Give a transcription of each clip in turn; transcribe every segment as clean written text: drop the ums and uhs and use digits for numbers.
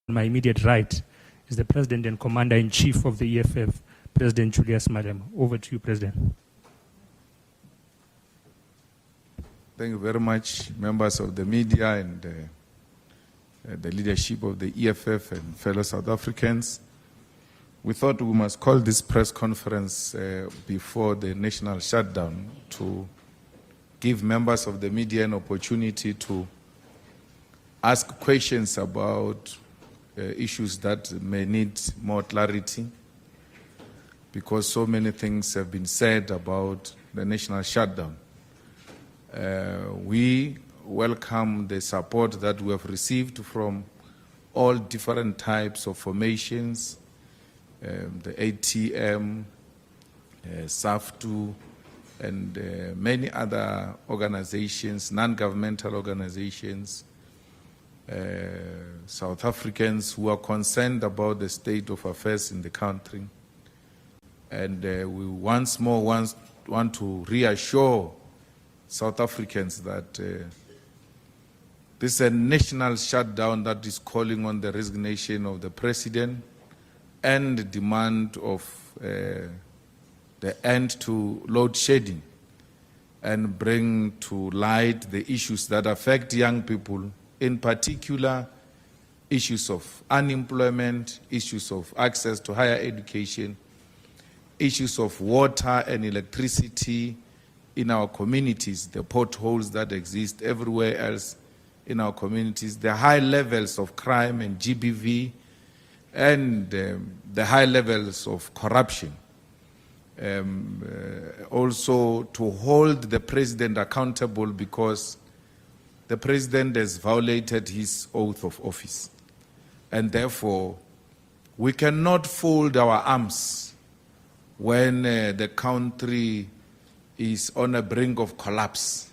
My immediate right is the President and Commander-in-Chief of the EFF, President Julius Malema. Over to you, President. Thank you very much, members of the media and the leadership of the EFF and fellow South Africans. We thought we must call this press conference before the national shutdown to give members of the media an opportunity to ask questions about issues that may need more clarity, because so many things have been said about the national shutdown. We welcome the support that we have received from all different types of formations, the ATM, SAFTU, and many other organizations, non-governmental organizations, South Africans who are concerned about the state of affairs in the country. And we once more want to reassure South Africans that this is a national shutdown that is calling on the resignation of the President and the demand of the end to load shedding and bring to light the issues that affect young people, in particular issues of unemployment, issues of access to higher education, issues of water and electricity in our communities, the potholes that exist everywhere else in our communities, the high levels of crime and GBV, and the high levels of corruption. Also to hold the President accountable, because the President has violated his oath of office. And therefore, we cannot fold our arms when the country is on the brink of collapse.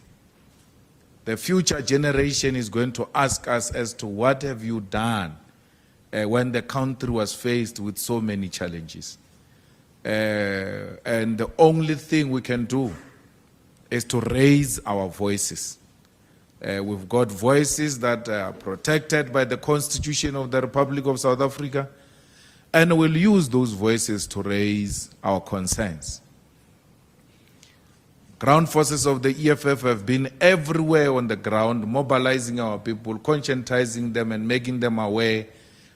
The future generation is going to ask us as to what have you done when the country was faced with so many challenges. And the only thing we can do is to raise our voices. We've got voices that are protected by the Constitution of the Republic of South Africa, and we'll use those voices to raise our concerns. Ground forces of the EFF have been everywhere on the ground, mobilizing our people, conscientizing them and making them aware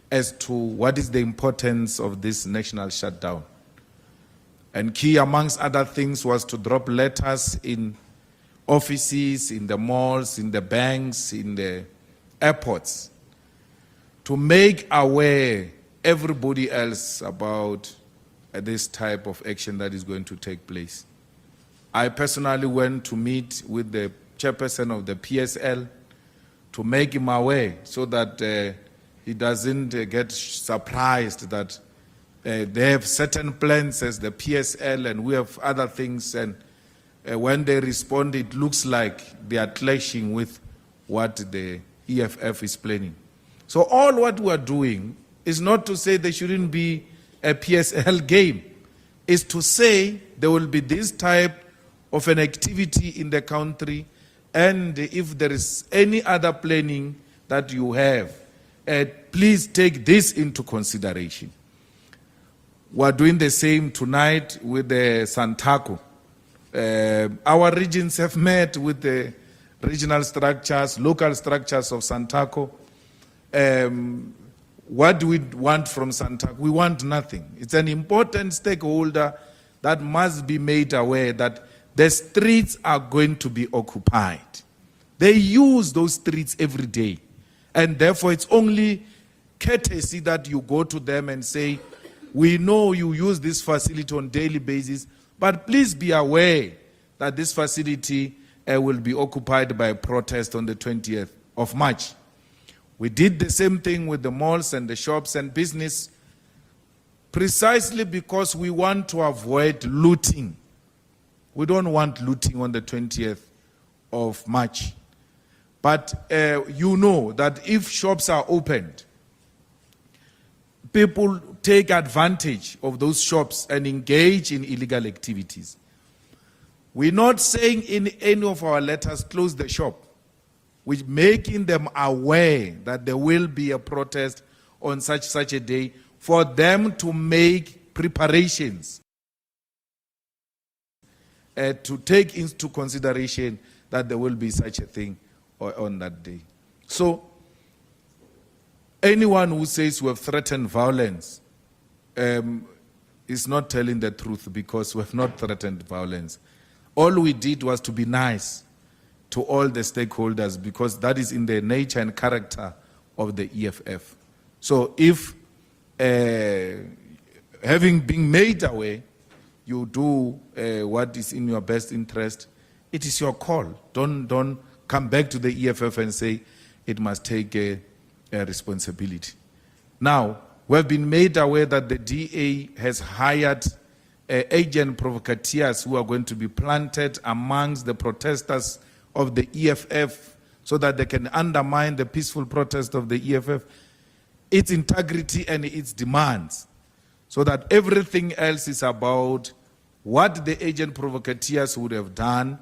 as to what is the importance of this national shutdown. And key amongst other things was to drop letters in offices, in the malls, in the banks, in the airports, to make aware everybody else about this type of action that is going to take place. I personally went to meet with the chairperson of the PSL to make him aware so that he doesn't get surprised that they have certain plans as the PSL and we have other things, and when they respond, it looks like they are clashing with what the EFF is planning. So all what we are doing is not to say there shouldn't be a PSL game. It's to say there will be this type of an activity in the country, and if there is any other planning that you have, please take this into consideration. We're doing the same tonight with the Santaco. Our regions have met with the regional structures, local structures of Santaco. What do we want from Santaco? We want nothing. It's an important stakeholder that must be made aware that the streets are going to be occupied. They use those streets every day. And therefore, it's only courtesy that you go to them and say, we know you use this facility on a daily basis, but please be aware that this facility will be occupied by a protest on the 20th of March. We did the same thing with the malls and the shops and business, precisely because we want to avoid looting. We don't want looting on the 20th of March. But you know that if shops are opened, people take advantage of those shops and engage in illegal activities. We're not saying in any of our letters, close the shop. We're making them aware that there will be a protest on such a day, for them to make preparations to take into consideration that there will be such a thing on that day. So, anyone who says we have threatened violence is not telling the truth, because we have not threatened violence. All we did was to be nice to all the stakeholders, because that is in the nature and character of the EFF. So if having been made aware, you do what is in your best interest, it is your call. Don't come back to the EFF and say it must take a responsibility. Now, we have been made aware that the DA has hired agent provocateurs who are going to be planted amongst the protesters of the EFF so that they can undermine the peaceful protest of the EFF, its integrity and its demands, so that everything else is about what the agent provocateurs would have done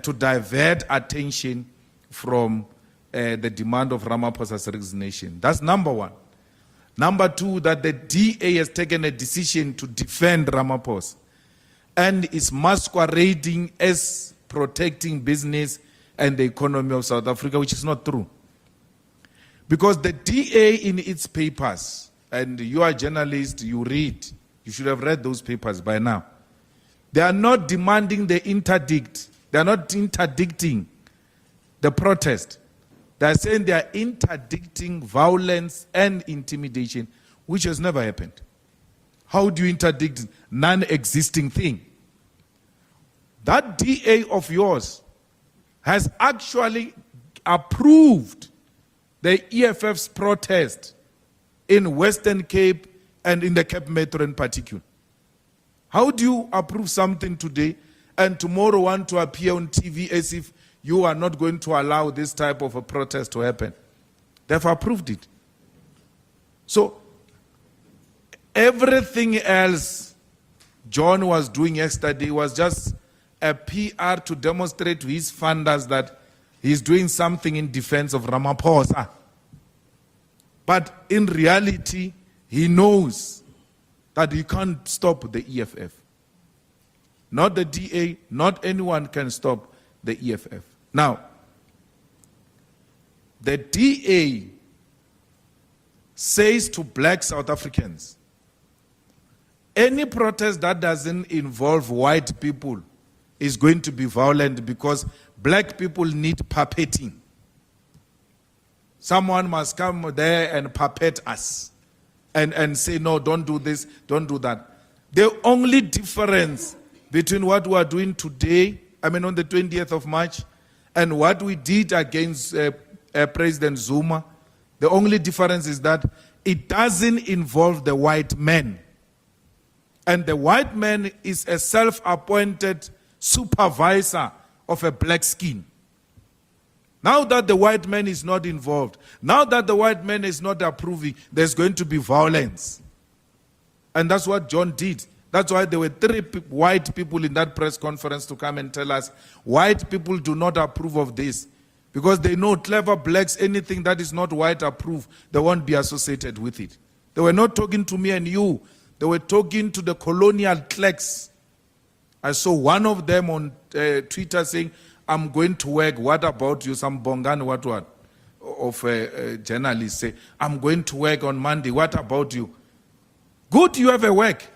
to divert attention from the demand of Ramaphosa's resignation. That's number one. Number two, that the DA has taken a decision to defend Ramaphosa and is masquerading as protecting business and the economy of South Africa, which is not true. Because the DA in its papers, and you are a journalist, you read, you should have read those papers by now. They are not demanding the interdict. They are not interdicting the protest. They are saying they are interdicting violence and intimidation, which has never happened. How do you interdict non-existing thing? That DA of yours has actually approved the EFF's protest in Western Cape and in the Cape Metro in particular. How do you approve something today and tomorrow want to appear on TV as if you are not going to allow this type of a protest to happen? They've approved it. So, everything else John was doing yesterday was just a PR to demonstrate to his funders that he's doing something in defense of Ramaphosa. But in reality, he knows that he can't stop the EFF. Not the DA, not anyone can stop the EFF. Now, the DA says to black South Africans, any protest that doesn't involve white people is going to be violent because black people need puppeting. Someone must come there and puppet us and say, no, don't do this, don't do that. The only difference between what we are doing today, on the 20th of March, and what we did against President Zuma, the only difference is that it doesn't involve the white man. And the white man is a self-appointed supervisor of a black skin. Now that the white man is not involved, now that the white man is not approving, there's going to be violence. And that's what John did. That's why there were 3 white people in that press conference to come and tell us, white people do not approve of this. Because they know clever blacks, anything that is not white approved, they won't be associated with it. They were not talking to me and you. They were talking to the colonial clerks. I saw one of them on Twitter saying, I'm going to work. What about you? Some Bongan, what? Of a journalist say, I'm going to work on Monday. What about you? Good, you have a work.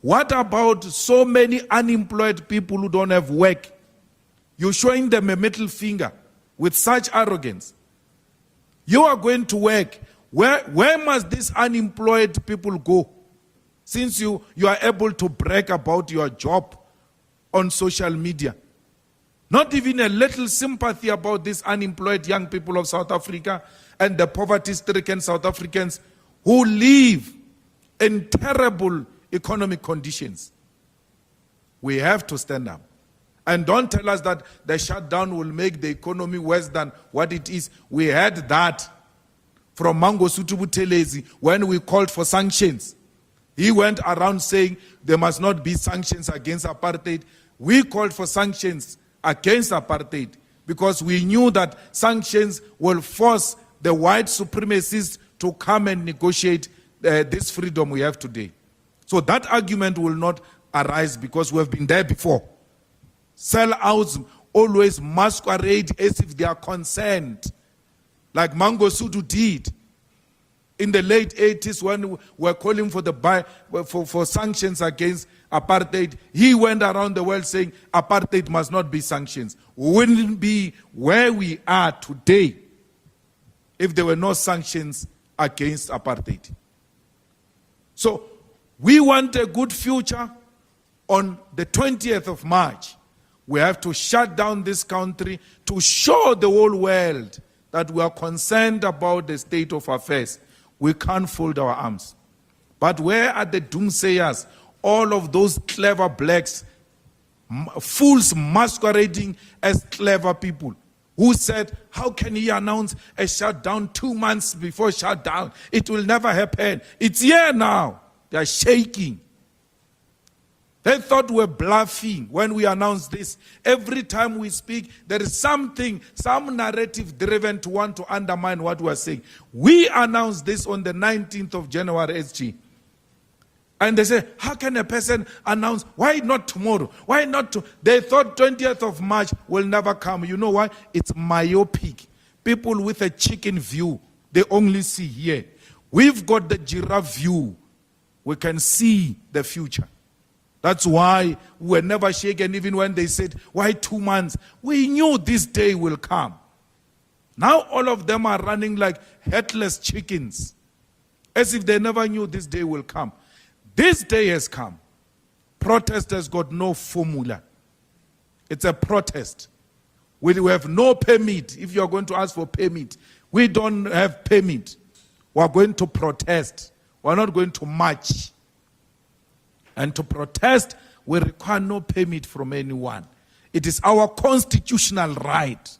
What about so many unemployed people who don't have work? You're showing them a middle finger with such arrogance. You are going to work. Where must these unemployed people go? Since you are able to brag about your job on social media. Not even a little sympathy about these unemployed young people of South Africa and the poverty-stricken South Africans who live in terrible economic conditions. We have to stand up. And don't tell us that the shutdown will make the economy worse than what it is. We had that from Mangosuthu Buthelezi when we called for sanctions. He went around saying there must not be sanctions against apartheid. We called for sanctions against apartheid because we knew that sanctions will force the white supremacists to come and negotiate this freedom we have today. So that argument will not arise because we have been there before. Sellouts always masquerade as if they are concerned, like Mangosuthu did in the late 80s when we were calling for sanctions against apartheid. He went around the world saying apartheid must not be sanctions. We wouldn't be where we are today if there were no sanctions against apartheid. So we want a good future. On the 20th of March, we have to shut down this country to show the whole world that we are concerned about the state of affairs. We can't fold our arms. But where are the doomsayers? All of those clever blacks, fools masquerading as clever people, who said, how can he announce a shutdown 2 months before shutdown? It will never happen. It's here now. They are shaking. They thought we were bluffing when we announced this. Every time we speak, there is something, some narrative driven to want to undermine what we are saying. We announced this on the 19th of January, SG. And they say, how can a person announce? Why not tomorrow? Why not? They thought 20th of March will never come. You know why? It's myopic. People with a chicken view, they only see here. We've got the giraffe view. We can see the future. That's why we were never shaken, even when they said, why 2 months? We knew this day will come. Now all of them are running like headless chickens, as if they never knew this day will come. This day has come. Protest has got no formula. It's a protest. We have no permit. If you are going to ask for permit, we don't have permit. We are going to protest. We are not going to march. And to protest, we require no permit from anyone. It is our constitutional right.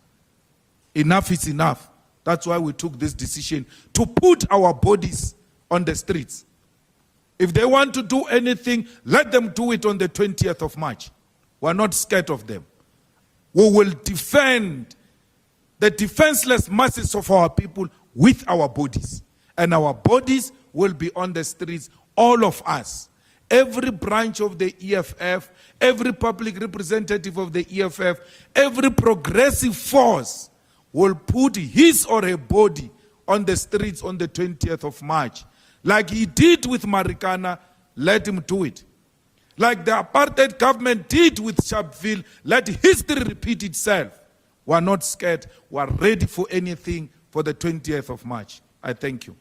Enough is enough. That's why we took this decision to put our bodies on the streets. If they want to do anything, let them do it on the 20th of March. We're not scared of them. We will defend the defenseless masses of our people with our bodies. And our bodies will be on the streets, all of us. Every branch of the EFF, every public representative of the EFF, every progressive force will put his or her body on the streets on the 20th of March. Like he did with Marikana, let him do it. Like the apartheid government did with Sharpeville, let history repeat itself. We are not scared. We are ready for anything for the 20th of March. I thank you.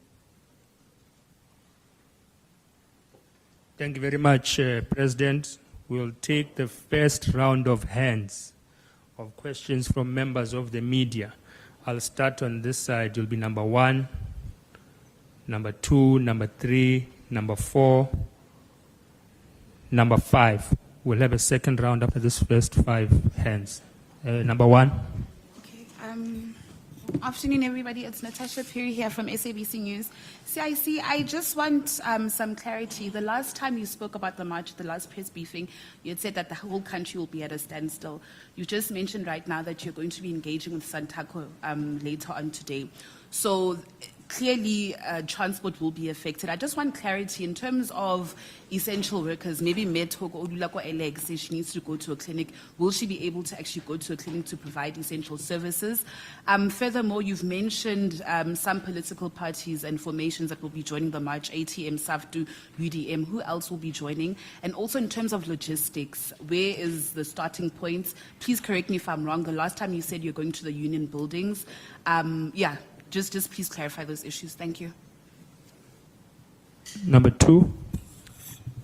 Thank you very much, President. We'll take the first round of hands of questions from members of the media. I'll start on this side. You'll be number 1, number 2, number 3, number 4, number 5. We'll have a second round after this first 5 hands. Number 1. Okay. Afternoon, everybody. It's Natasha Perry here from SABC News. CIC, I just want some clarity. The last time you spoke about the march, the last press briefing, you had said that the whole country will be at a standstill. You just mentioned right now that you're going to be engaging with Santako later on today. So clearly, transport will be affected. I just want clarity in terms of essential workers. Maybe Metoko Odulako Eleg says she needs to go to a clinic. Will she be able to actually go to a clinic to provide essential services? Furthermore, you've mentioned some political parties and formations that will be joining the march, ATM, SAFTU, UDM. Who else will be joining? And also in terms of logistics, where is the starting point? Please correct me if I'm wrong. The last time you said you're going to the union buildings. Just please clarify those issues. Thank you. Number 2.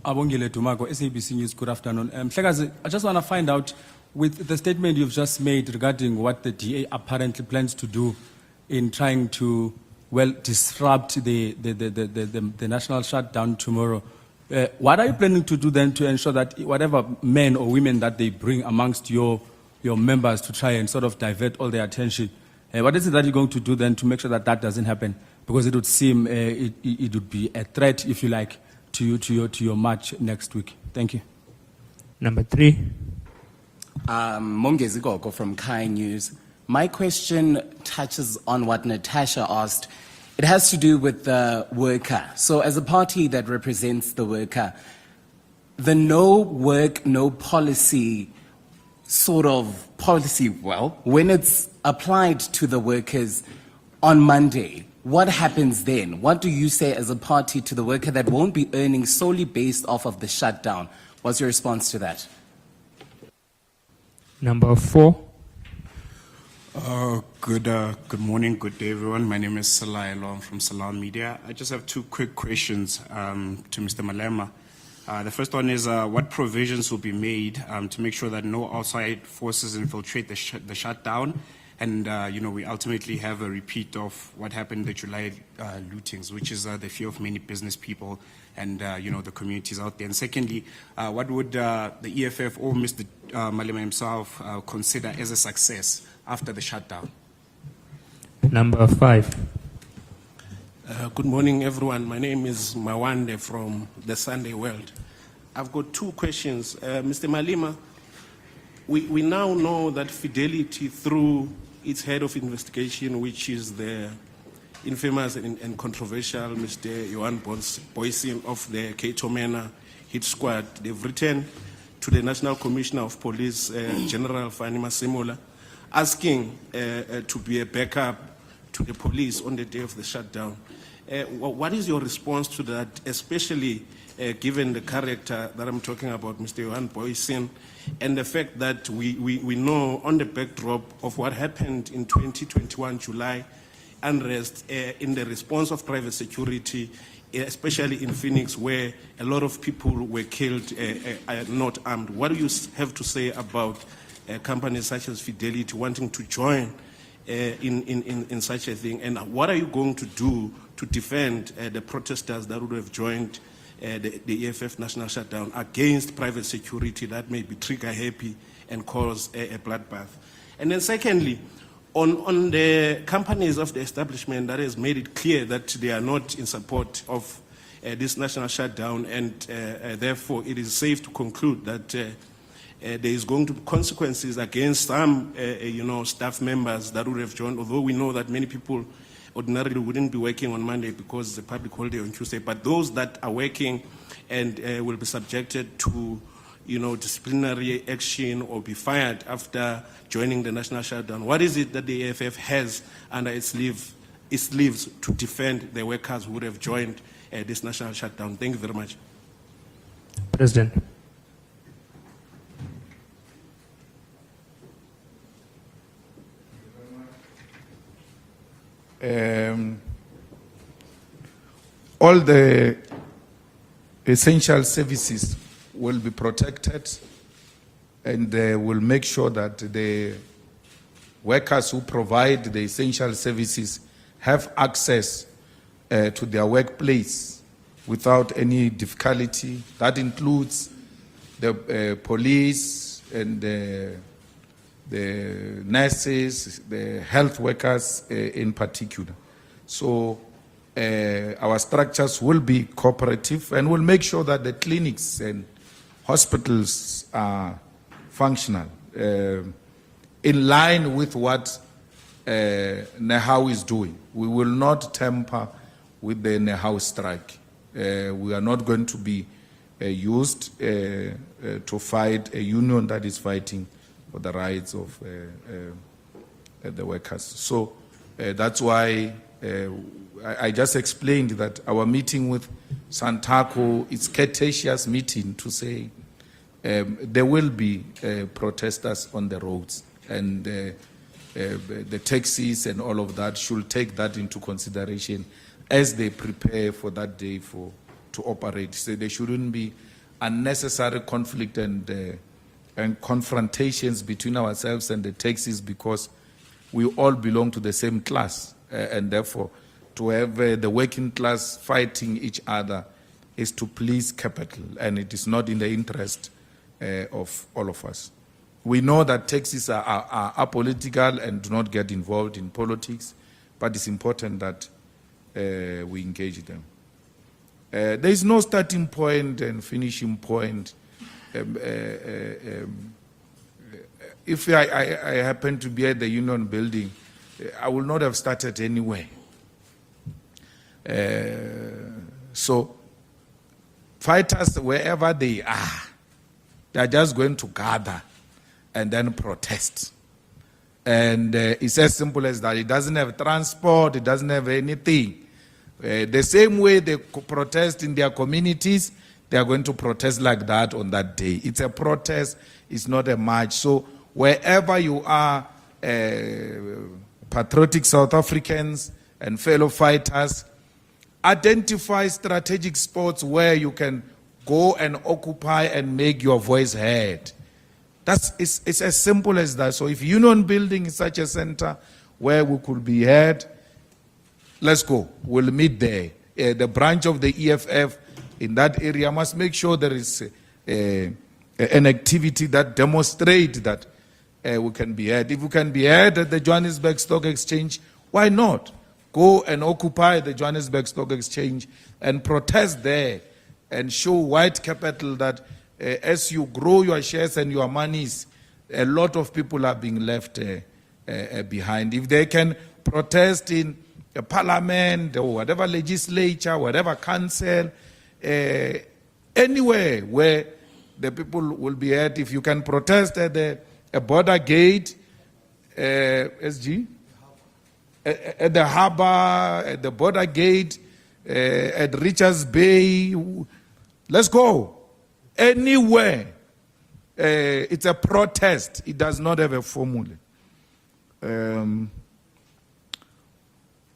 Abongile Dumago, SABC News, good afternoon. Hlekazi, I just want to find out, with the statement you've just made regarding what the DA apparently plans to do in trying to, well, disrupt the national shutdown tomorrow, what are you planning to do then to ensure that whatever men or women that they bring amongst your members to try and sort of divert all their attention, what is it that you're going to do then to make sure that that doesn't happen? Because it would seem it would be a threat, if you like, to your march next week. Thank you. Number 3. Mongezi Gogo from Kai News. My question touches on what Natasha asked. It has to do with the worker. So as a party that represents the worker, the no work, no policy sort of policy, well, when it's applied to the workers on Monday, what happens then? What do you say as a party to the worker that won't be earning solely based off of the shutdown? What's your response to that? Number 4. Good morning, good day, everyone. My name is Salah Elom from Salah Media. I just have 2 quick questions to Mr. Malema. The first one is what provisions will be made to make sure that no outside forces infiltrate the shutdown, and we ultimately have a repeat of what happened in the July lootings, which is the fear of many business people and the communities out there. And secondly, what would the EFF or Mr. Malema himself consider as a success after the shutdown? Number 5. Good morning, everyone. My name is Mawande from the Sunday World. I've got 2 questions. Mr. Malema, we now know that Fidelity, through its head of investigation, which is the infamous and controversial Mr. Johan Boysen of the Cato Manor hit squad, they've written to the National Commissioner of Police, General Fani Masemola, asking to be a backup to the police on the day of the shutdown. What is your response to that, especially given the character that I'm talking about, Mr. Johan Boysen, and the fact that we know on the backdrop of what happened in 2021 July unrest in the response of private security, especially in Phoenix, where a lot of people were killed not armed. What do you have to say about companies such as Fidelity wanting to join in such a thing? And what are you going to do to defend the protesters that would have joined the EFF national shutdown against private security that may be trigger happy and cause a bloodbath? And then secondly, on the companies of the establishment that has made it clear that they are not in support of this national shutdown, and therefore it is safe to conclude that there is going to be consequences against some staff members that would have joined, although we know that many people ordinarily wouldn't be working on Monday because it's a public holiday on Tuesday, but those that are working and will be subjected to disciplinary action or be fired after joining the national shutdown. What is it that the EFF has under its sleeves to defend the workers who would have joined this national shutdown? Thank you very much. President. All the essential services will be protected, and will make sure that the workers who provide the essential services have access to their workplace without any difficulty. That includes the police and the nurses, the health workers in particular. So our structures will be cooperative and will make sure that the clinics and hospitals are functional in line with what NEHAW is doing. We will not tamper with the NEHAW strike. We are not going to be used to fight a union that is fighting for the rights of the workers. So that's why I just explained that our meeting with Santaco is a courteous meeting to say there will be protesters on the roads, and the taxis and all of that should take that into consideration as they prepare for that day to operate. So there shouldn't be unnecessary conflict and confrontations between ourselves and the taxis, because we all belong to the same class, and therefore to have the working class fighting each other is to please capital, and it is not in the interest of all of us. We know that taxis are apolitical and do not get involved in politics, but it's important that we engage them. There is no starting point and finishing point. If I happen to be at the Union building, I will not have started anywhere. So fighters, wherever they are just going to gather and then protest. And it's as simple as that. It doesn't have transport, it doesn't have anything. The same way they protest in their communities, they are going to protest like that on that day. It's a protest, it's not a march. So wherever you are, patriotic South Africans and fellow fighters, identify strategic spots where you can go and occupy and make your voice heard. It's as simple as that. So if Union Building is such a center where we could be heard, let's go. We'll meet there. The branch of the EFF in that area must make sure there is an activity that demonstrates that we can be heard. If we can be heard at the Johannesburg Stock Exchange, why not? Go and occupy the Johannesburg Stock Exchange and protest there and show white capital that as you grow your shares and your monies, a lot of people are being left behind. If they can protest in a parliament or whatever legislature, whatever council, anywhere where the people will be at, if you can protest at a border gate, SG, at the harbor, at the border gate, at Richards Bay, let's go. Anywhere. It's a protest. It does not have a formula.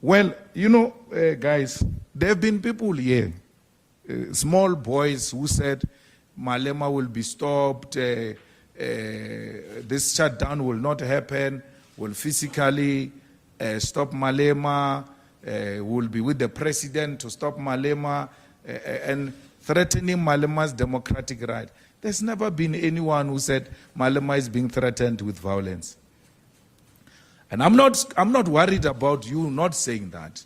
Well, you know, guys, there have been people here, small boys who said Malema will be stopped, this shutdown will not happen, will physically stop Malema, will be with the president to stop Malema, and threatening Malema's democratic right. There's never been anyone who said Malema is being threatened with violence. And I'm not worried about you not saying that.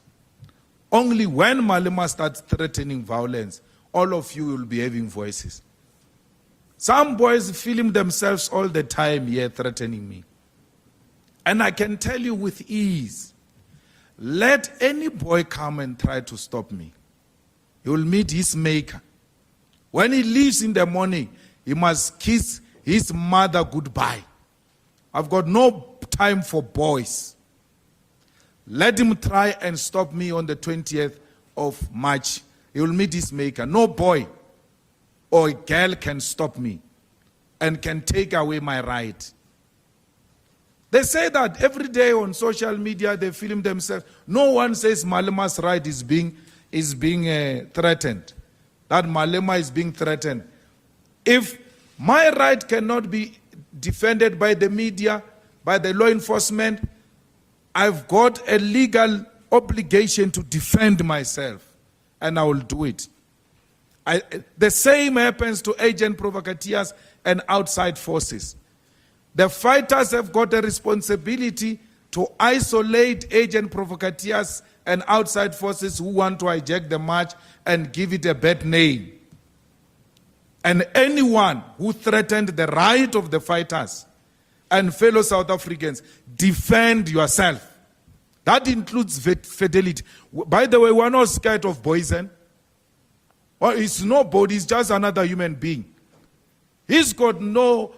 Only when Malema starts threatening violence, all of you will be having voices. Some boys film themselves all the time here threatening me. And I can tell you with ease, let any boy come and try to stop me. He will meet his maker. When he leaves in the morning, he must kiss his mother goodbye. I've got no time for boys. Let him try and stop me on the 20th of March. He will meet his maker. No boy or girl can stop me and can take away my right. They say that every day on social media, they film themselves. No one says Malema's right is being threatened. That Malema is being threatened. If my right cannot be defended by the media, by the law enforcement, I've got a legal obligation to defend myself, and I will do it. The same happens to agent provocateurs and outside forces. The fighters have got a responsibility to isolate agent provocateurs and outside forces who want to hijack the march and give it a bad name. And anyone who threatened the right of the fighters and fellow South Africans, defend yourself. That includes fidelity. By the way, we're not scared of poison. Well, it's nobody, it's just another human being. He's got no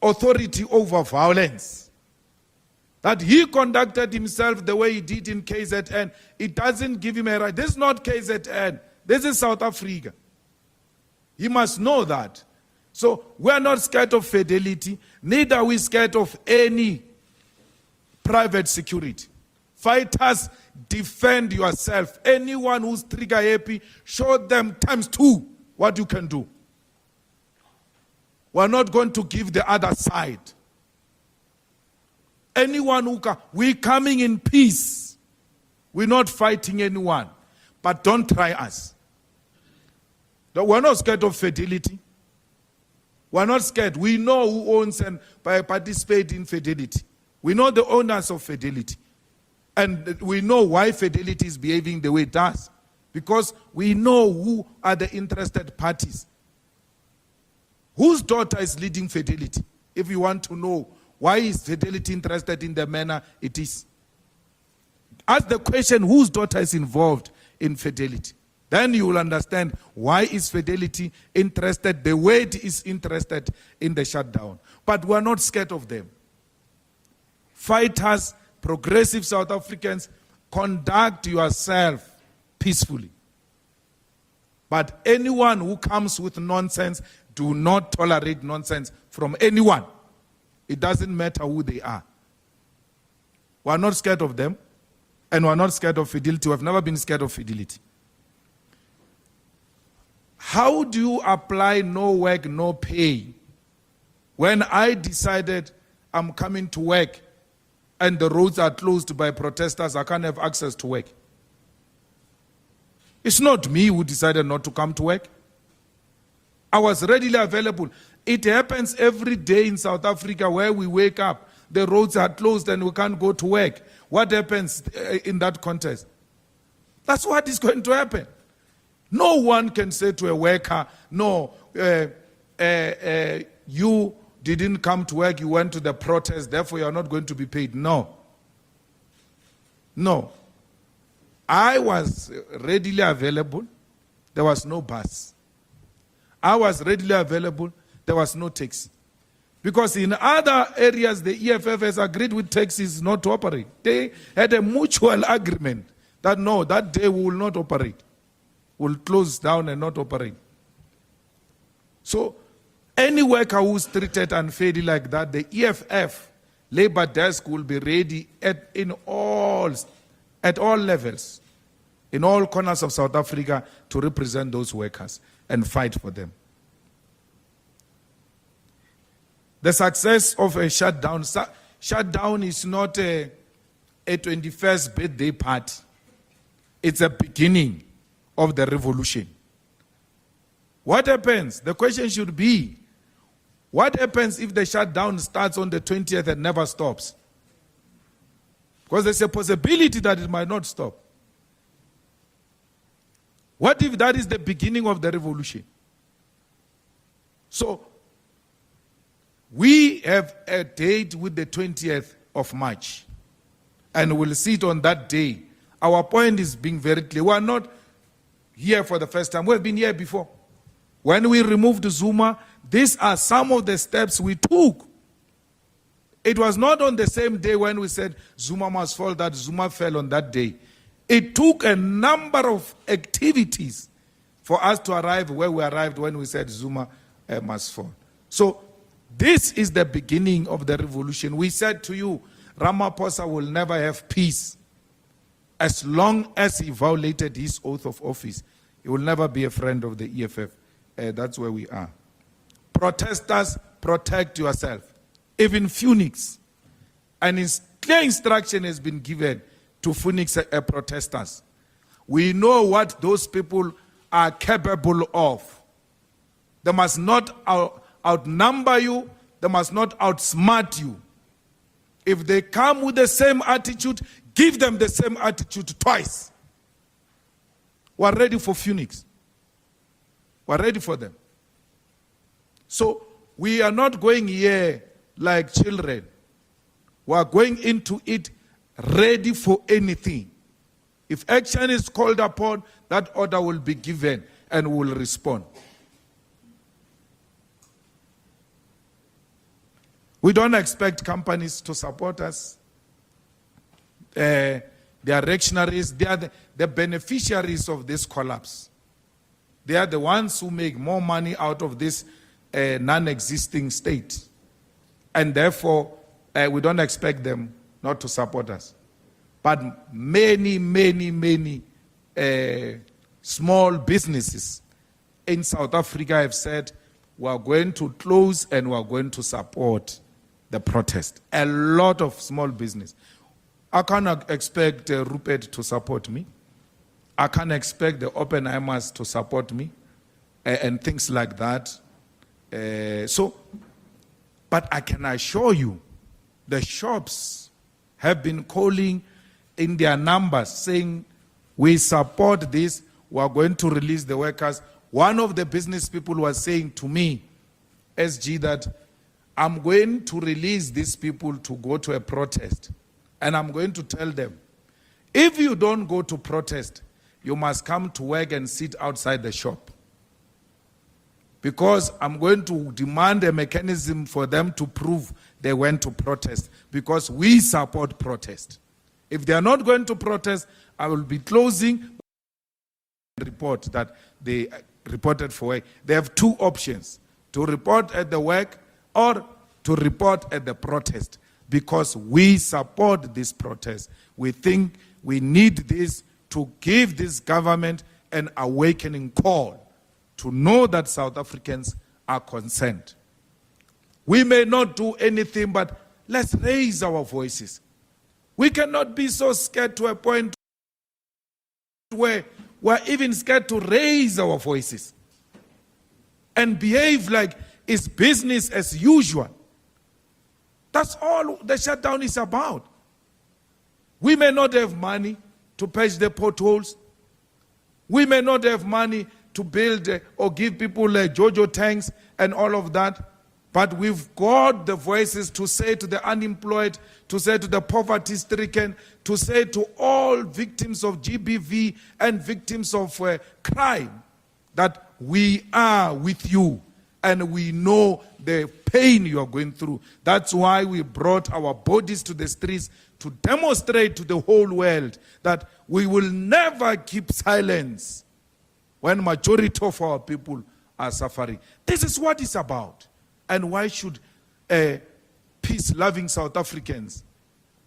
authority over violence. That he conducted himself the way he did in KZN, it doesn't give him a right. This is not KZN. This is South Africa. He must know that. So we are not scared of fidelity, neither are we scared of any private security. Fighters, defend yourself. Anyone who's trigger happy, show them ×2 what you can do. We're not going to give the other side. Anyone who we're coming in peace. We're not fighting anyone. But don't try us. We're not scared of fidelity. We're not scared. We know who owns and participate in fidelity. We know the owners of fidelity. And we know why fidelity is behaving the way it does. Because we know who are the interested parties. Whose daughter is leading fidelity? If you want to know why is fidelity interested in the manner it is. Ask the question, whose daughter is involved in Fidelity? Then you will understand why is Fidelity interested, the way it is interested in the shutdown. But we are not scared of them. Fighters, progressive South Africans, conduct yourself peacefully. But anyone who comes with nonsense, do not tolerate nonsense from anyone. It doesn't matter who they are. We are not scared of them, and we are not scared of Fidelity. We have never been scared of Fidelity. How do you apply no work, no pay? When I decided I'm coming to work and the roads are closed by protesters, I can't have access to work. It's not me who decided not to come to work. I was readily available. It happens every day in South Africa where we wake up, the roads are closed and we can't go to work. What happens in that context? That's what is going to happen. No one can say to a worker, no, you didn't come to work, you went to the protest, therefore you are not going to be paid. No. No. I was readily available. There was no bus. I was readily available. There was no taxi. Because in other areas, the EFF has agreed with taxis not to operate. They had a mutual agreement that no, that day we will not operate. Will close down and not operate. So, any worker who's treated unfairly like that, the EFF labor desk will be ready at all levels, in all corners of South Africa, to represent those workers and fight for them. The success of a shutdown is not a 21st birthday party. It's a beginning of the revolution. What happens? The question should be, what happens if the shutdown starts on the 20th and never stops? Because there's a possibility that it might not stop. What if that is the beginning of the revolution? So, we have a date with the 20th of March, and we'll see it on that day. Our point is being very clear. We are not here for the first time. We have been here before. When we removed Zuma, these are some of the steps we took. It was not on the same day when we said Zuma must fall that Zuma fell on that day. It took a number of activities for us to arrive where we arrived when we said Zuma must fall. So this is the beginning of the revolution. We said to you, Ramaphosa will never have peace as long as he violated his oath of office. He will never be a friend of the EFF. That's where we are. Protesters, protect yourself. Even Phoenix, and clear instruction has been given to Phoenix protesters. We know what those people are capable of. They must not outnumber you. They must not outsmart you. If they come with the same attitude, give them the same attitude twice. We're ready for Phoenix. We're ready for them. So we are not going here like children. We are going into it ready for anything. If action is called upon, that order will be given and we will respond. We don't expect companies to support us. They are reactionaries. They are the beneficiaries of this collapse. They are the ones who make more money out of this non-existing state. And therefore, we don't expect them not to support us. But many small businesses in South Africa have said, we are going to close and we are going to support the protest. A lot of small business. I cannot expect Rupert to support me. I can't expect the Oppenheimers to support me and things like that. But I can assure you, the shops have been calling in their numbers saying, we support this, we are going to release the workers. One of the business people was saying to me, SG, that I'm going to release these people to go to a protest. And I'm going to tell them, If you don't go to protest, you must come to work and sit outside the shop. Because I'm going to demand a mechanism for them to prove they went to protest, because we support protest. If they are not going to protest, I will be closing report that they reported for work. They have two options: to report at the work or to report at the protest, because we support this protest. We think we need this to give this government an awakening call to know that South Africans are concerned. We may not do anything, but let's raise our voices. We cannot be so scared to a point where we're even scared to raise our voices and behave like it's business as usual. That's all the shutdown is about. We may not have money to patch the potholes. We may not have money to build or give people Jojo tanks and all of that. But we've got the voices to say to the unemployed, to say to the poverty-stricken, to say to all victims of GBV and victims of crime that we are with you and we know the pain you are going through. That's why we brought our bodies to the streets to demonstrate to the whole world that we will never keep silence when majority of our people are suffering. This is what it's about. And why should peace-loving South Africans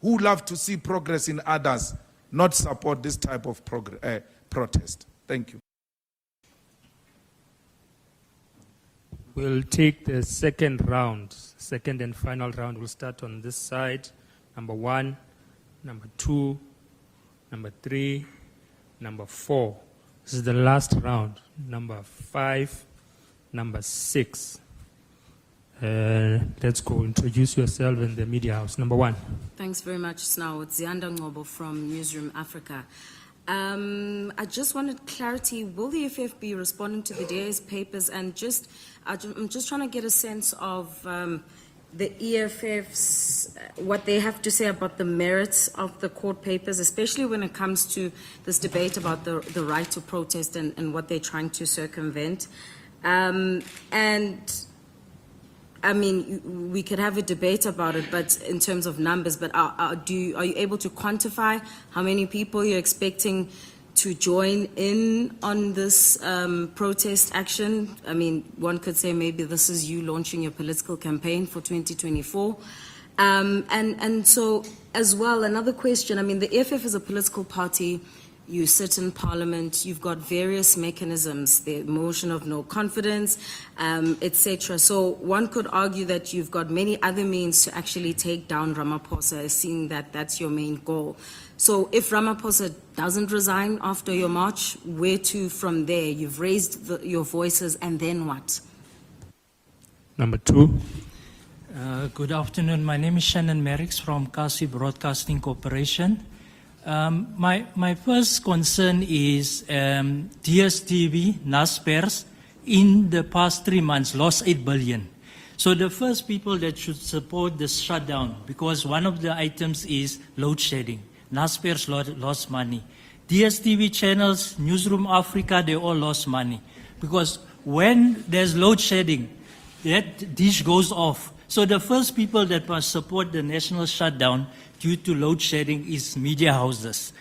who love to see progress in others not support this type of protest? Thank you. We'll take the second round, second and final round. We'll start on this side. Number 1, number 2, number 3, number 4. This is the last round. Number 5, number 6. Let's go. Introduce yourself in the media house. Number 1. Thanks very much, Snow. It's Zianda Ngobo from Newsroom Africa. I just wanted clarity. Will the EFF be responding to the DA's papers? And I'm just trying to get a sense of the EFF's, what they have to say about the merits of the court papers, especially when it comes to this debate about the right to protest and what they're trying to circumvent. And I mean, we could have a debate about it, but in terms of numbers, but are you able to quantify how many people you're expecting to join in on this protest action? I mean, one could say maybe this is you launching your political campaign for 2024. And so, as well, another question, I mean, the EFF is a political party. You sit in parliament, you've got various mechanisms, the motion of no confidence, etc. So one could argue that you've got many other means to actually take down Ramaphosa, seeing that that's your main goal. So if Ramaphosa doesn't resign after your march, where to from there? You've raised your voices, and then what? Number 2. Good afternoon. My name is Shannon Merricks from Kasi Broadcasting Corporation. My first concern is DSTV, Naspers, in the past 3 months lost 8 billion. So the first people that should support this shutdown, because one of the items is load shedding. Naspers lost money. DSTV channels, Newsroom Africa, they all lost money. Because when there's load shedding, that dish goes off. So the first people that must support the national shutdown due to load shedding is media houses.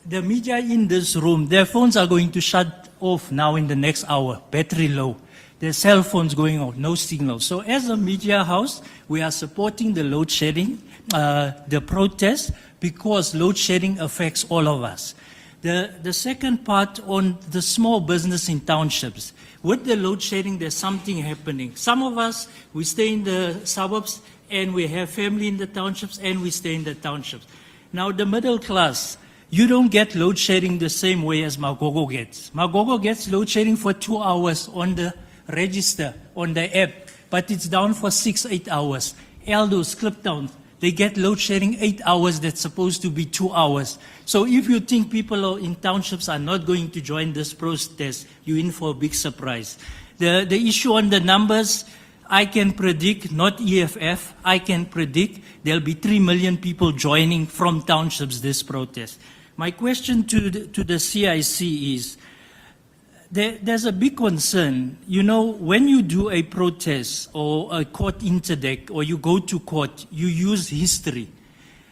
The media in this room, their phones are going to shut off now in the next hour, battery low. Their cell phones going out, no signal. So as a media house, we are supporting the load shedding, the protest, because load shedding affects all of us. The second part on the small business in townships. With the load shedding, there's something happening. Some of us, we stay in the suburbs, and we have family in the townships, and we stay in the townships. Now, the middle class, you don't get load shedding the same way as Magogo gets. Magogo gets load shedding for 2 hours on the register, on the app, but it's down for 6-8 hours. Eldos, Cliptown, they get load shedding 8 hours that's supposed to be 2 hours. So if you think people in townships are not going to join this protest, you're in for a big surprise. The issue on the numbers, I can predict, not EFF, I can predict there'll be 3 million people joining from townships this protest. My question to the CIC is, there's a big concern. You know, when you do a protest or a court interdict or you go to court, you use history.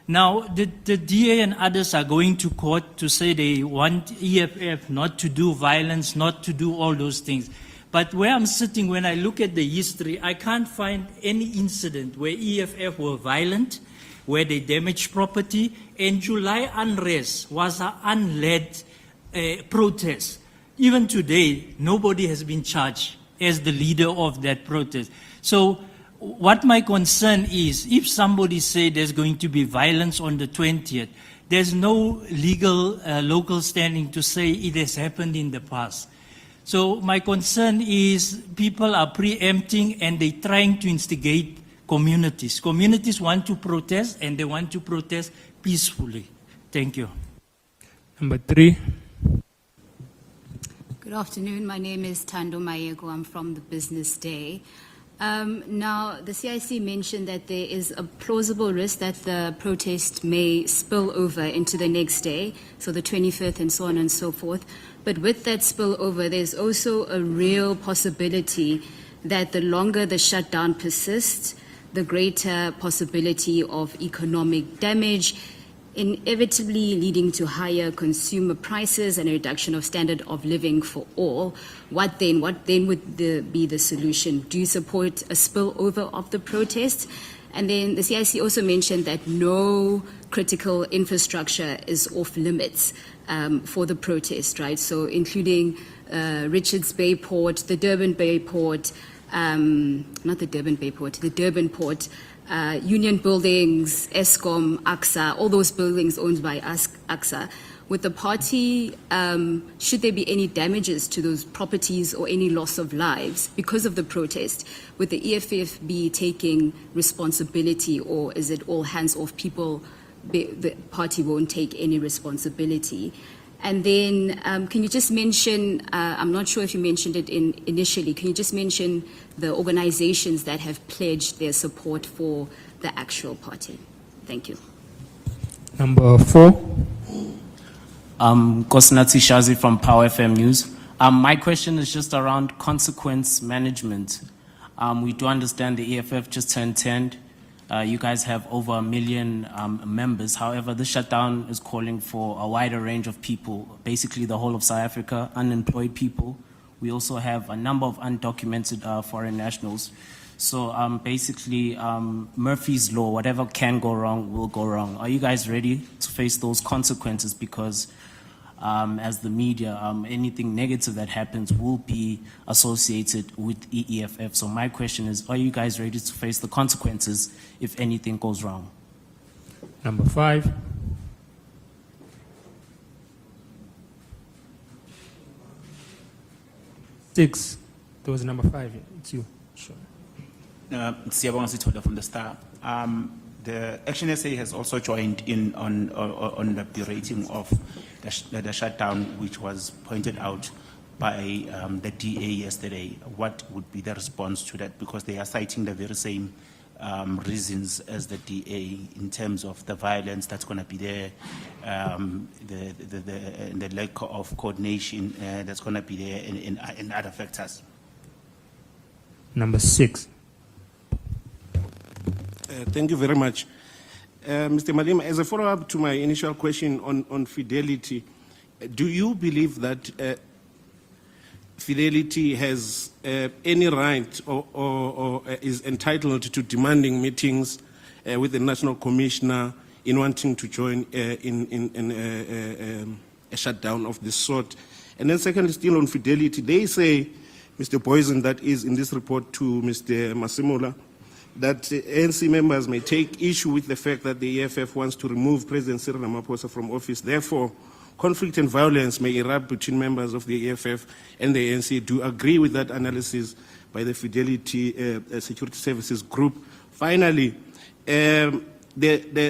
Now, the DA and others are going to court to say they want EFF not to do violence, not to do all those things. But where I'm sitting, when I look at the history, I can't find any incident where EFF were violent, where they damaged property. And July unrest was an unled protest. Even today, nobody has been charged as the leader of that protest. So what my concern is, if somebody say there's going to be violence on the 20th, there's no legal local standing to say it has happened in the past. So my concern is people are preempting and they're trying to instigate communities. Communities want to protest and they want to protest peacefully. Thank you. Number 3. Good afternoon. My name is Tando Mayego. I'm from the Business Day. Now, the CIC mentioned that there is a plausible risk that the protest may spill over into the next day, so the 25th and so on and so forth. But with that spillover, there's also a real possibility that the longer the shutdown persists, the greater possibility of economic damage, inevitably leading to higher consumer prices and a reduction of standard of living for all. What then would be the solution? Do you support a spillover of the protest? And then the CIC also mentioned that no critical infrastructure is off limits for the protest, right? So including Richards Bay Port, the Durban Bay Port, not the Durban Bay Port, the Durban Port, Union Buildings, Eskom, AXA, all those buildings owned by AXA. With the party, should there be any damages to those properties or any loss of lives because of the protest? Would the EFF be taking responsibility, or is it all hands-off people? The party won't take any responsibility. And then can you just mention, I'm not sure if you mentioned it initially, can you just mention the organizations that have pledged their support for the actual party? Thank you. Number 4. Kosinathi Shazi from Power FM News. My question is just around consequence management. We do understand the EFF just turned 10. You guys have over 1 million members. However, the shutdown is calling for a wider range of people, basically the whole of South Africa, unemployed people. We also have a number of undocumented foreign nationals. So basically, Murphy's Law, whatever can go wrong will go wrong. Are you guys ready to face those consequences? Because as the media, anything negative that happens will be associated with EFF. So my question is, are you guys ready to face the consequences if anything goes wrong? Number 5. Six. That was number 5. It's you. Sure. Siyabonga Sithola from the Star. The Action SA has also joined in on the berating of the shutdown, which was pointed out by the DA yesterday. What would be the response to that? Because they are citing the very same reasons as the DA in terms of the violence that's going to be there, the lack of coordination that's going to be there, and other factors. Number 6. Thank you very much. Mr. Malema, as a follow-up to my initial question on Fidelity, do you believe that Fidelity has any right or is entitled to demanding meetings with the National Commissioner in wanting to join in a shutdown of this sort? And then secondly, still on Fidelity, they say, Mr. Boysen, that is in this report to Mr. Masimola, that ANC members may take issue with the fact that the EFF wants to remove President Cyril Ramaphosa from office. Therefore, conflict and violence may erupt between members of the EFF and the ANC. Do you agree with that analysis by the Fidelity Security Services Group? Finally, the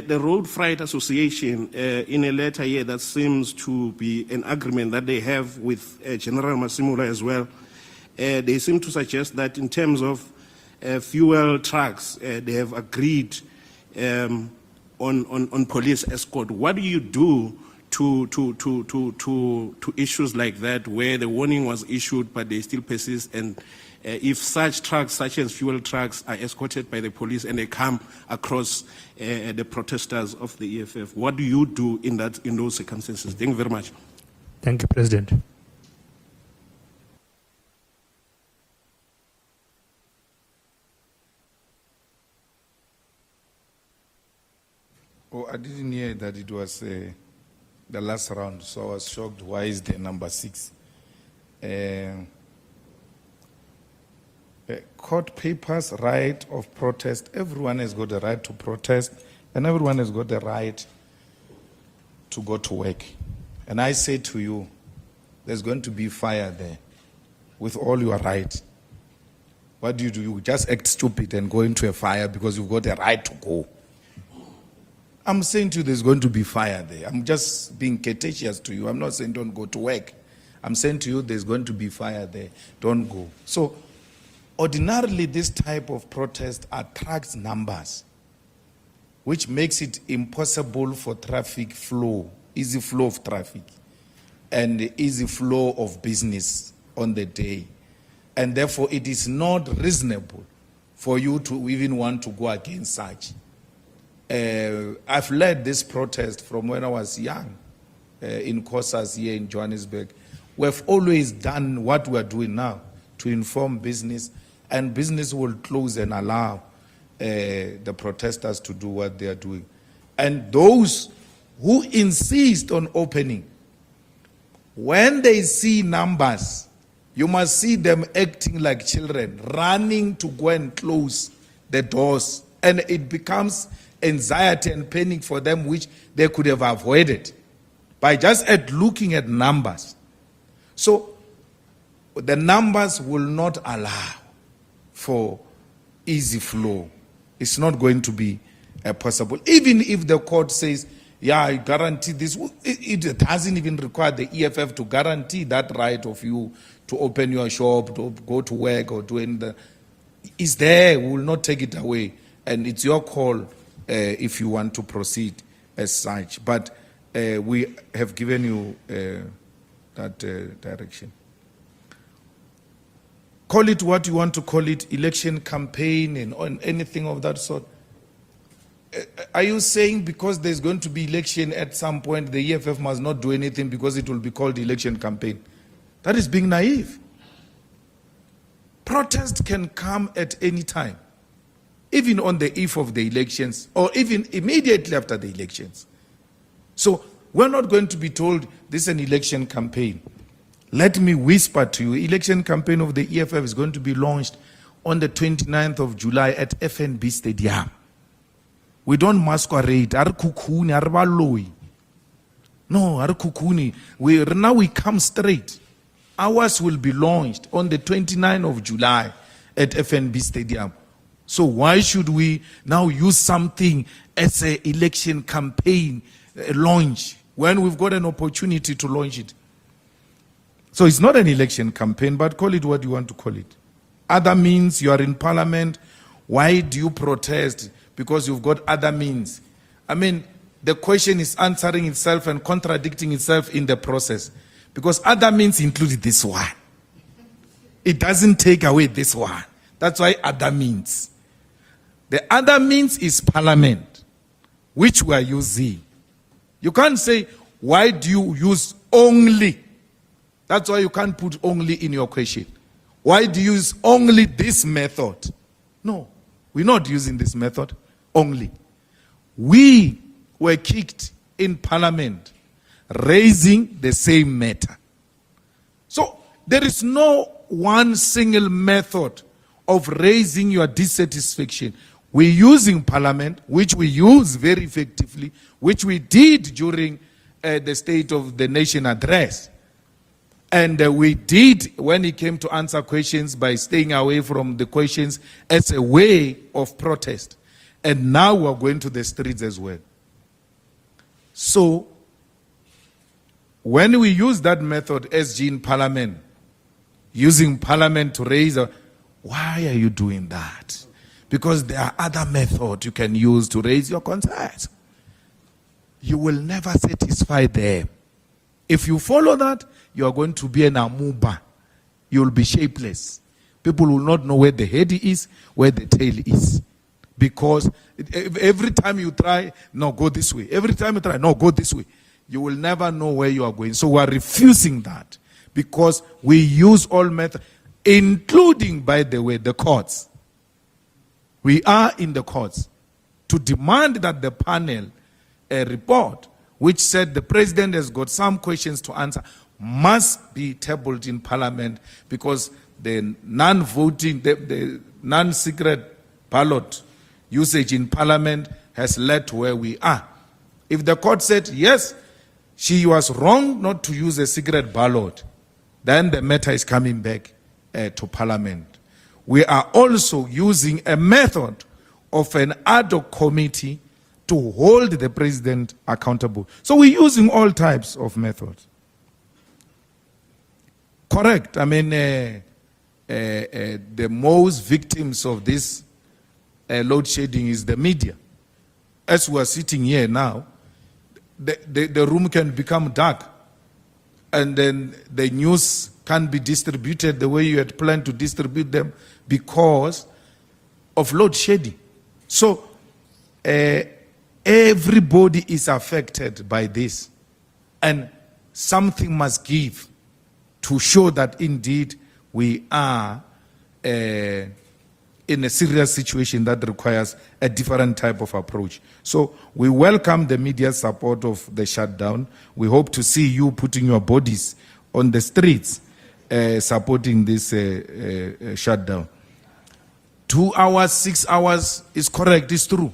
Road Freight Association, in a letter here that seems to be an agreement that they have with General Masimola as well, they seem to suggest that in terms of fuel trucks, they have agreed on police escort. What do you do to issues like that, where the warning was issued but they still persist, and if such trucks, such as fuel trucks, are escorted by the police and they come across the protesters of the EFF, what do you do in those circumstances? Thank you very much. Thank you, President. Oh, I didn't hear that it was the last round, so I was shocked. Why is the number 6? Court papers, right of protest. Everyone has got the right to protest, and everyone has got the right to go to work. And I say to you, there's going to be fire there with all your right. What do? You just act stupid and go into a fire because you've got the right to go. I'm saying to you there's going to be fire there. I'm just being courteous to you. I'm not saying don't go to work. I'm saying to you there's going to be fire there. Don't go. So ordinarily this type of protest attracts numbers, which makes it impossible for traffic flow, easy flow of traffic, and easy flow of business on the day. And therefore it is not reasonable for you to even want to go against such. I've led this protest from when I was young in Kosas here in Johannesburg. We've always done what we're doing now to inform business, and business will close and allow the protesters to do what they are doing. And those who insist on opening, when they see numbers, you must see them acting like children, running to go and close the doors, and it becomes anxiety and panic for them, which they could have avoided by just looking at numbers. So the numbers will not allow for easy flow. It's not going to be possible. Even if the court says, yeah, I guarantee this, it doesn't even require the EFF to guarantee that right of you to open your shop, to go to work, or do anything. It's there. We will not take it away. And it's your call if you want to proceed as such. But we have given you that direction. Call it what you want to call it, election campaign and anything of that sort. Are you saying because there's going to be election at some point, the EFF must not do anything because it will be called election campaign? That is being naive. Protest can come at any time, even on the eve of the elections or even immediately after the elections. So we're not going to be told this is an election campaign. Let me whisper to you, election campaign of the EFF is going to be launched on the 29th of July at FNB Stadium. We don't masquerade. No, now we come straight. Ours will be launched on the 29th of July at FNB Stadium. So why should we now use something as an election campaign launch when we've got an opportunity to launch it? So it's not an election campaign, but call it what you want to call it. Other means, you are in parliament. Why do you protest? Because you've got other means. I mean, the question is answering itself and contradicting itself in the process. Because other means include this one. It doesn't take away this one. That's why other means. The other means is parliament, which we are using. You can't say, why do you use only? That's why you can't put only in your question. Why do you use only this method? No, we're not using this method only. We were kicked in parliament raising the same matter. So there is no one single method of raising your dissatisfaction. We're using parliament, which we use very effectively, which we did during the State of the Nation address. And we did when it came to answer questions by staying away from the questions as a way of protest. And now we're going to the streets as well. So, when we use that method, SG in parliament, using parliament to raise, Why are you doing that? Because there are other methods you can use to raise your concerns. You will never satisfy them. If you follow that, you are going to be an amoeba. You will be shapeless. People will not know where the head is, where the tail is. Because every time you try, no, go this way. Every time you try, no, go this way. You will never know where you are going. So we are refusing that. Because we use all methods, including, by the way, the courts. We are in the courts to demand that the panel report, which said the president has got some questions to answer, must be tabled in parliament, because the non-voting, the non-secret ballot usage in parliament has led to where we are. If the court said, yes, she was wrong not to use a secret ballot, then the matter is coming back to parliament. We are also using a method of an ad hoc committee to hold the president accountable. So we're using all types of methods. Correct. I mean, the most victims of this load shedding is the media. As we are sitting here now, the room can become dark, and then the news can't be distributed the way you had planned to distribute them because of load shedding. So everybody is affected by this, and something must give to show that indeed we are in a serious situation that requires a different type of approach. So we welcome the media's support of the shutdown. We hope to see you putting your bodies on the streets supporting this shutdown. 2 hours, 6 hours is correct, it's true.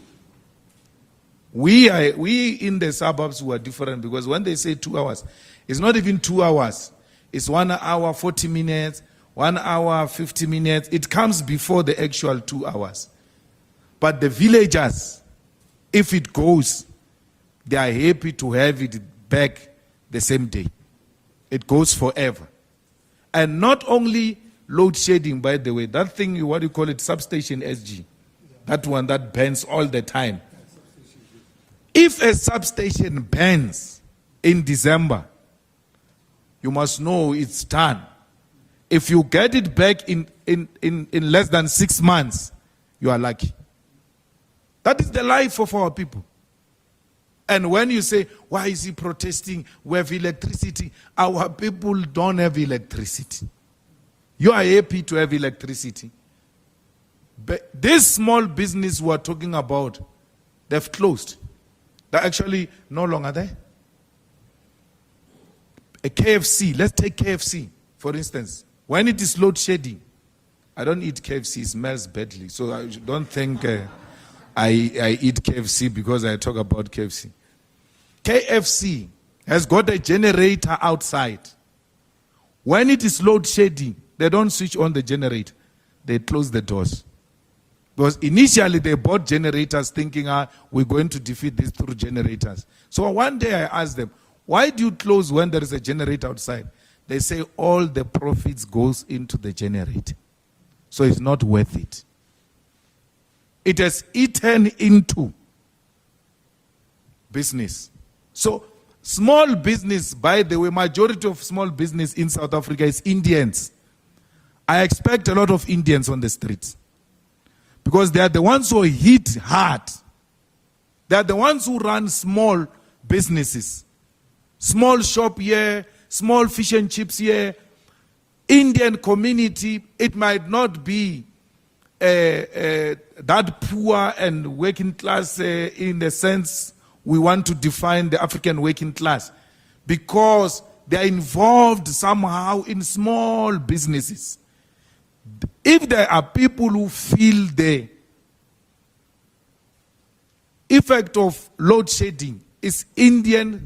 We in the suburbs were different, because when they say 2 hours, it's not even 2 hours. It's 1 hour, 40 minutes, 1 hour, 50 minutes. It comes before the actual 2 hours. But the villagers, if it goes, they are happy to have it back the same day. It goes forever. And not only load shedding, by the way, that thing, what do you call it, substation SG, that one that burns all the time. If a substation burns in December, you must know it's done. If you get it back in less than 6 months, you are lucky. That is the life of our people. And when you say, why is he protesting? We have electricity. Our people don't have electricity. You are happy to have electricity. But this small business we are talking about, they've closed. They're actually no longer there. A KFC, let's take KFC, for instance. When it is load shedding, I don't eat KFC, it smells badly. So I don't think I eat KFC because I talk about KFC. KFC has got a generator outside. When it is load shedding, they don't switch on the generator. They close the doors. Because initially they bought generators thinking, we're going to defeat this through generators. So one day I asked them, why do you close when there is a generator outside? They say all the profits goes into the generator. So it's not worth it. It has eaten into business. So small business, by the way, majority of small business in South Africa is Indians. I expect a lot of Indians on the streets. Because they are the ones who hit hard. They are the ones who run small businesses. Small shop here, small fish and chips here. Indian community, it might not be that poor and working class in the sense we want to define the African working class, because they are involved somehow in small businesses. If there are people who feel the effect of load shedding, is Indian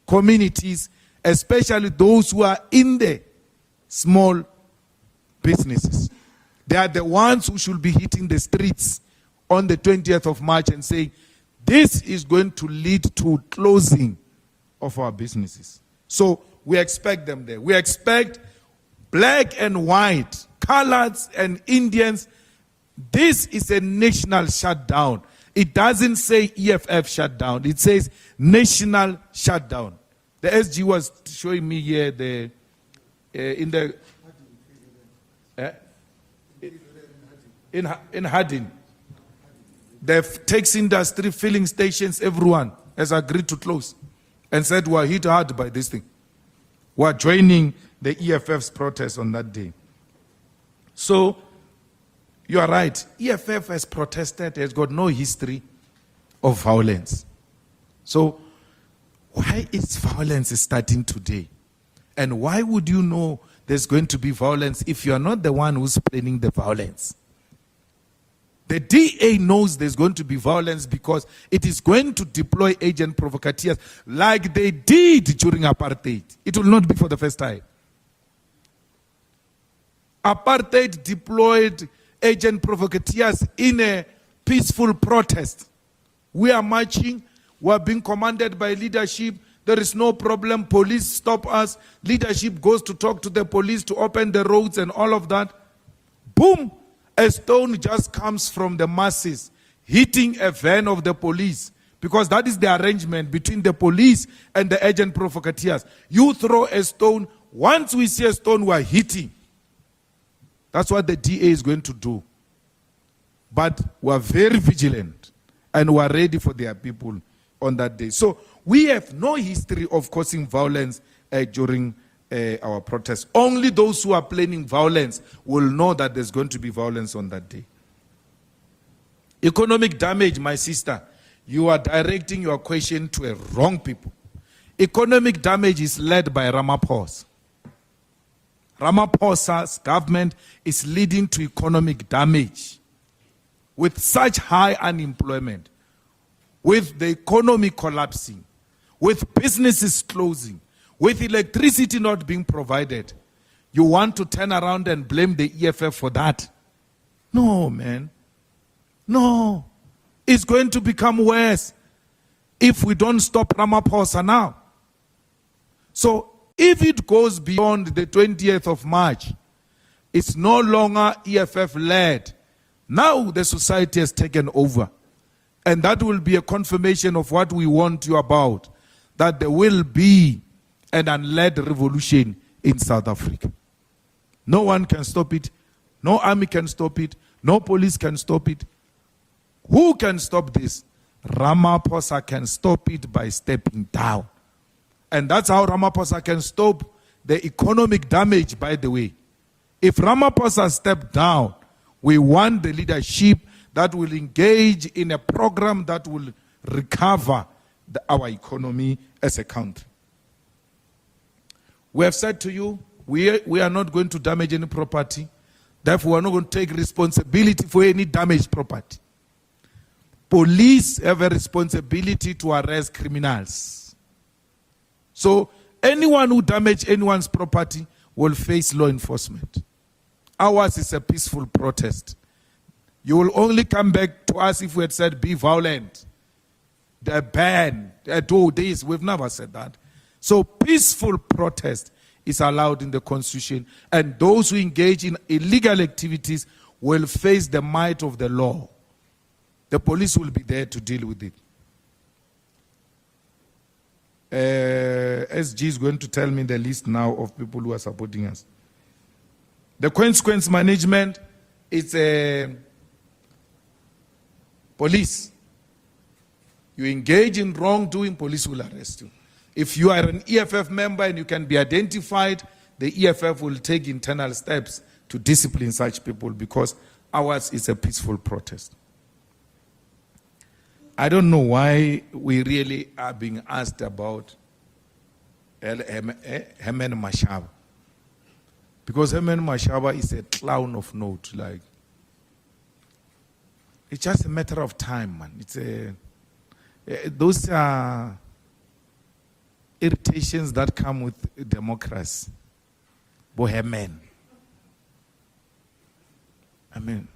communities, especially those who are in the small businesses. They are the ones who should be hitting the streets on the 20th of March and saying, this is going to lead to closing of our businesses. So we expect them there. We expect black and white, coloreds and Indians. This is a national shutdown. It doesn't say EFF shutdown. It says national shutdown. The SG was showing me here in Hardin. The taxi industry, filling stations, everyone has agreed to close and said we are hit hard by this thing. We are joining the EFF's protest on that day. So, you are right. EFF has protested, has got no history of violence. So, why is violence starting today? And why would you know there's going to be violence if you are not the one who's planning the violence? The DA knows there's going to be violence because it is going to deploy agent provocateurs like they did during apartheid. It will not be for the first time. Apartheid deployed agent provocateurs in a peaceful protest. We are marching. We are being commanded by leadership. There is no problem. Police stop us. Leadership goes to talk to the police to open the roads and all of that. Boom! A stone just comes from the masses, hitting a van of the police. Because that is the arrangement between the police and the agent provocateurs. You throw a stone. Once we see a stone, we are hitting. That's what the DA is going to do. But we are very vigilant and we are ready for their people on that day. So we have no history of causing violence during our protests. Only those who are planning violence will know that there's going to be violence on that day. Economic damage, my sister, you are directing your question to a wrong people. Economic damage is led by Ramaphosa. Ramaphosa's government is leading to economic damage with such high unemployment, with the economy collapsing, with businesses closing, with electricity not being provided. You want to turn around and blame the EFF for that? No, man. No. It's going to become worse if we don't stop Ramaphosa now. So, if it goes beyond the 20th of March, it's no longer EFF-led. Now the society has taken over. And that will be a confirmation of what we warned you about, that there will be an unled revolution in South Africa. No one can stop it. No army can stop it. No police can stop it. Who can stop this? Ramaphosa can stop it by stepping down. And that's how Ramaphosa can stop the economic damage, by the way. If Ramaphosa steps down, we want the leadership that will engage in a program that will recover our economy as a country. We have said to you, we are not going to damage any property. Therefore, we are not going to take responsibility for any damaged property. Police have a responsibility to arrest criminals. So anyone who damages anyone's property will face law enforcement. Ours is a peaceful protest. You will only come back to us if we had said be violent. The ban, do this. We've never said that. So peaceful protest is allowed in the Constitution, and those who engage in illegal activities will face the might of the law. The police will be there to deal with it. SG is going to tell me the list now of people who are supporting us. The consequence management, it's a police. You engage in wrongdoing, police will arrest you. If you are an EFF member and you can be identified, the EFF will take internal steps to discipline such people because ours is a peaceful protest. I don't know why we really are being asked about Herman Mashaba. Because Herman Mashaba is a clown of note. Like, it's just a matter of time, man. Those are irritations that come with democracy. Bohemian. I mean,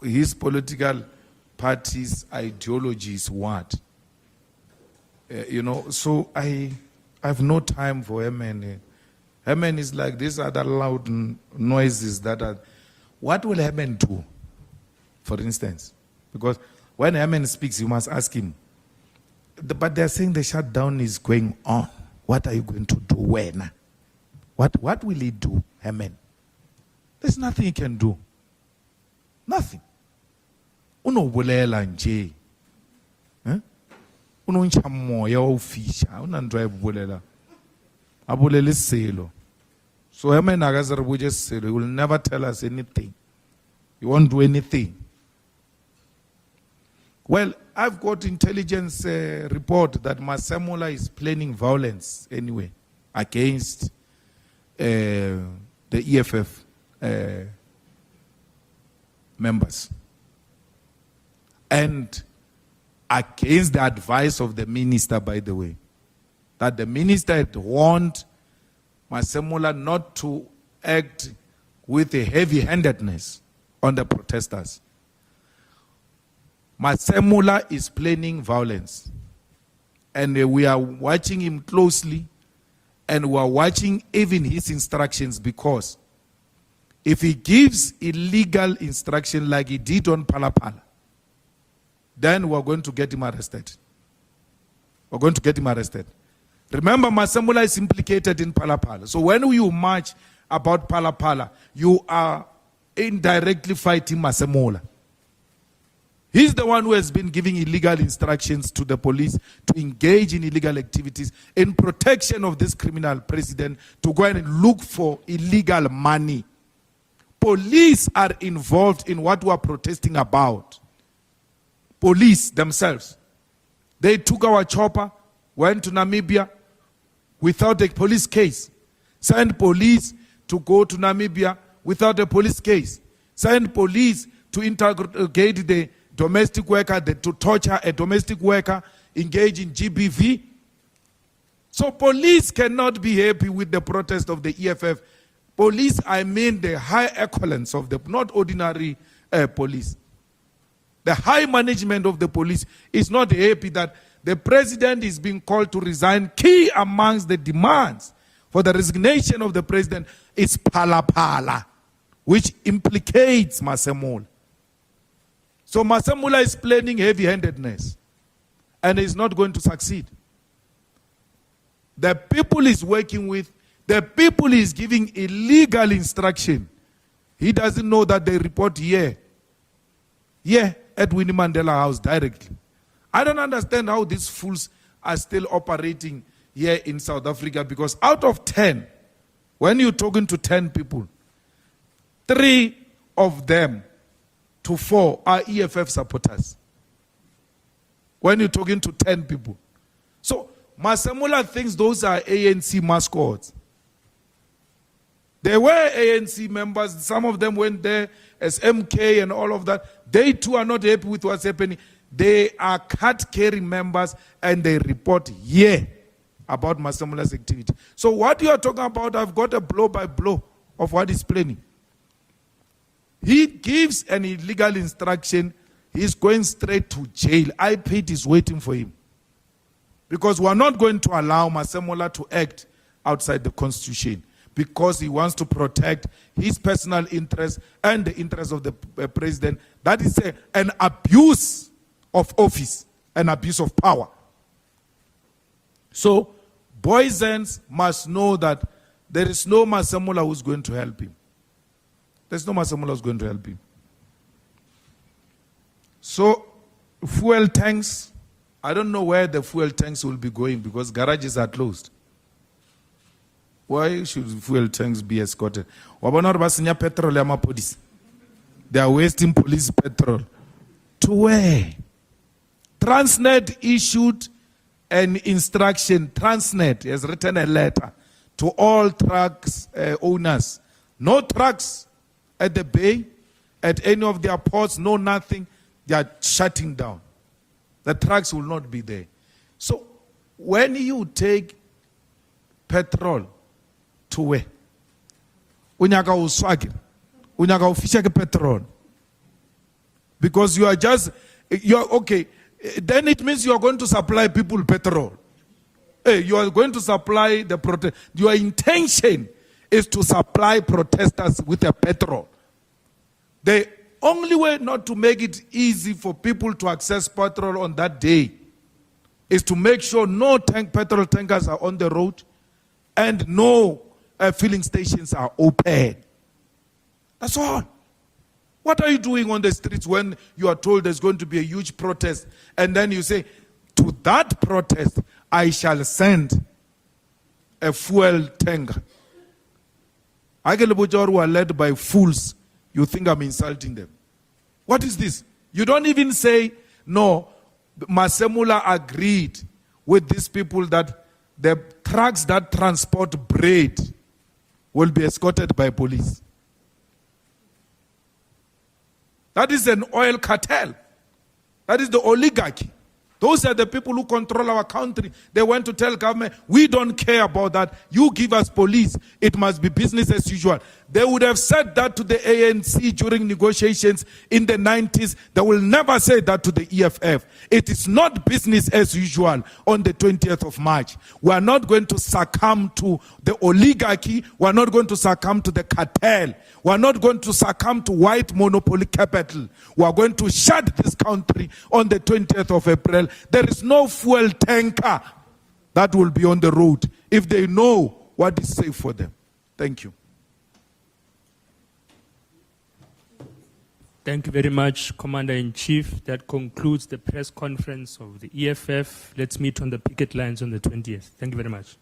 his political party's ideology is what? So I have no time for him. And Herman is like these other loud noises that are. What will Herman do, for instance? Because when Herman speaks, you must ask him. But they're saying the shutdown is going on. What are you going to do when? What will he do, Herman? There's nothing he can do. Nothing. Unobulela nje. Unoncha moya ofisha. Unandwa ebulela. Abulele selo. So Herman Agazarabuje selo. He will never tell us anything. He won't do anything. Well, I've got intelligence report that Masemola is planning violence anyway against the EFF members and against the advice of the minister, by the way, that the minister had warned Masemola not to act with a heavy-handedness on the protesters. Masemola is planning violence, and we are watching him closely, and we are watching even his instructions, because if he gives illegal instruction like he did on Palapala, then we are going to get him arrested. We're going to get him arrested. Remember, Masemola is implicated in Palapala. So when you march about Palapala, you are indirectly fighting Masemola. He's the one who has been giving illegal instructions to the police to engage in illegal activities in protection of this criminal president, to go and look for illegal money. Police are involved in what we are protesting about. Police themselves. They took our chopper, went to Namibia without a police case. Sent police to go to Namibia without a police case. Sent police to interrogate the domestic worker, to torture a domestic worker, engage in GBV. So police cannot be happy with the protest of the EFF. Police, I mean the high excellence of the, not ordinary police. The high management of the police is not happy that the president is being called to resign. Key amongst the demands for the resignation of the president is Palapala, which implicates Masemola. So Masemola is planning heavy-handedness, and is not going to succeed. The people is working with, the people is giving illegal instruction. He doesn't know that they report here at Winnie Mandela House directly. I don't understand how these fools are still operating here in South Africa, because out of 10, when you're talking to 10 people, 3 of them to 4 are EFF supporters. When you're talking to 10 people. So Masemola thinks those are ANC mascots. They were ANC members. Some of them went there as MK and all of that. They too are not happy with what's happening. They are card-carrying members, and they report here about Masemola's activity. So what you are talking about, I've got a blow-by-blow of what he's planning. He gives an illegal instruction. He's going straight to jail. IPID is waiting for him. Because we are not going to allow Masemola to act outside the Constitution, because he wants to protect his personal interests and the interests of the president. That is an abuse of office, an abuse of power. So Boysens must know that there is no Masemola who's going to help him. There's no Masemola who's going to help him. So fuel tanks, I don't know where the fuel tanks will be going, because garages are closed. Why should fuel tanks be escorted? Petrol. They are wasting police petrol. To where? Transnet issued an instruction. Transnet has written a letter to all trucks owners. No trucks at the bay, at any of their ports, no nothing. They are shutting down. The trucks will not be there. So when you take petrol to where? Unyaka uswagi. Unyaka ufisha ke petrol. Because you are okay. Then it means you are going to supply people petrol. You are going to supply the protest. Your intention is to supply protesters with a petrol. The only way not to make it easy for people to access petrol on that day is to make sure no petrol tankers are on the road and no filling stations are open. That's all. What are you doing on the streets when you are told there's going to be a huge protest and then you say, to that protest, I shall send a fuel tanker? I get who are led by fools. You think I'm insulting them. What is this? You don't even say, no, Masemula agreed with these people that the trucks that transport bread will be escorted by police. That is an oil cartel. That is the oligarchy. Those are the people who control our country. They went to tell government, we don't care about that. You give us police. It must be business as usual. They would have said that to the ANC during negotiations in the 90s. They will never say that to the EFF. It is not business as usual on the 20th of March. We are not going to succumb to the oligarchy. We are not going to succumb to the cartel. We are not going to succumb to white monopoly capital. We are going to shut this country on the 20th of April. There is no fuel tanker that will be on the road if they know what is safe for them. Thank you. Thank you very much, Commander-in-Chief. That concludes the press conference of the EFF. Let's meet on the picket lines on the 20th. Thank you very much.